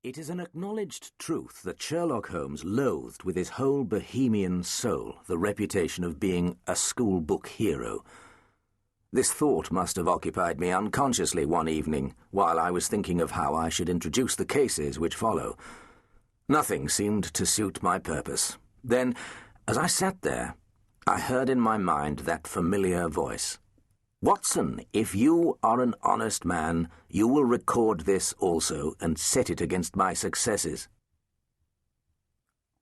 It is an acknowledged truth that Sherlock Holmes loathed with his whole bohemian soul the reputation of being a schoolbook hero. This thought must have occupied me unconsciously one evening while I was thinking of how I should introduce the cases which follow. Nothing seemed to suit my purpose. Then, as I sat there, I heard in my mind that familiar voice. "Watson, if you are an honest man, you will record this also and set it against my successes."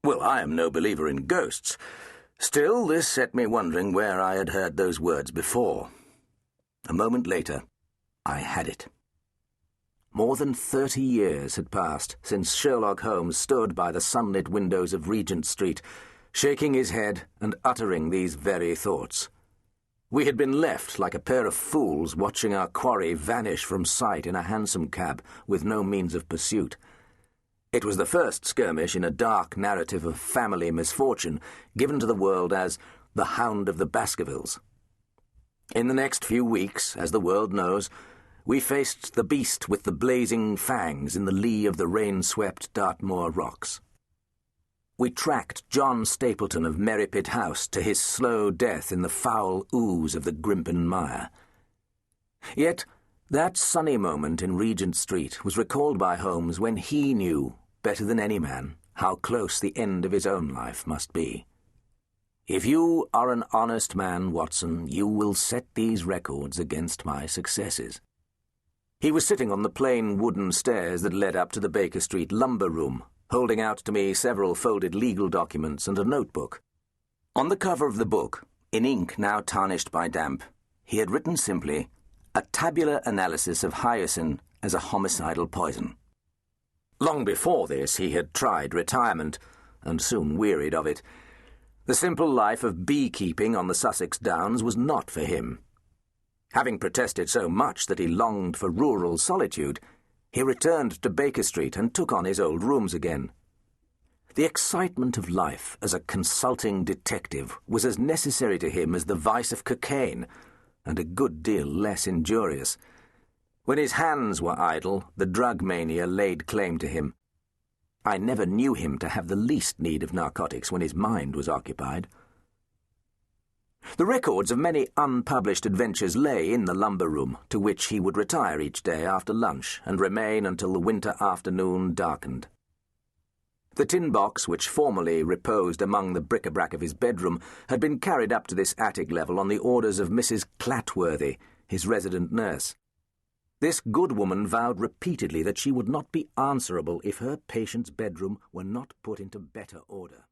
Well, I am no believer in ghosts. Still, this set me wondering where I had heard those words before. A moment later, I had it. More than 30 years had passed since Sherlock Holmes stood by the sunlit windows of Regent Street, shaking his head and uttering these very thoughts. We had been left like a pair of fools watching our quarry vanish from sight in a hansom cab with no means of pursuit. It was the first skirmish in a dark narrative of family misfortune given to the world as The Hound of the Baskervilles. In the next few weeks, as the world knows, we faced the beast with the blazing fangs in the lee of the rain-swept Dartmoor rocks. We tracked John Stapleton of Merripit House to his slow death in the foul ooze of the Grimpen Mire. Yet that sunny moment in Regent Street was recalled by Holmes when he knew, better than any man, how close the end of his own life must be. If you are an honest man, Watson, you will set these records against my successes. He was sitting on the plain wooden stairs that led up to the Baker Street lumber room, holding out to me several folded legal documents and a notebook. On the cover of the book, in ink now tarnished by damp, he had written simply, "A tabular analysis of hyoscine as a homicidal poison." Long before this he had tried retirement, and soon wearied of it. The simple life of beekeeping on the Sussex Downs was not for him. Having protested so much that he longed for rural solitude, he returned to Baker Street and took on his old rooms again. The excitement of life as a consulting detective was as necessary to him as the vice of cocaine, and a good deal less injurious. When his hands were idle, the drug mania laid claim to him. I never knew him to have the least need of narcotics when his mind was occupied. The records of many unpublished adventures lay in the lumber room, to which he would retire each day after lunch and remain until the winter afternoon darkened. The tin box, which formerly reposed among the bric-a-brac of his bedroom, had been carried up to this attic level on the orders of Mrs. Clatworthy, his resident nurse. This good woman vowed repeatedly that she would not be answerable if her patient's bedroom were not put into better order.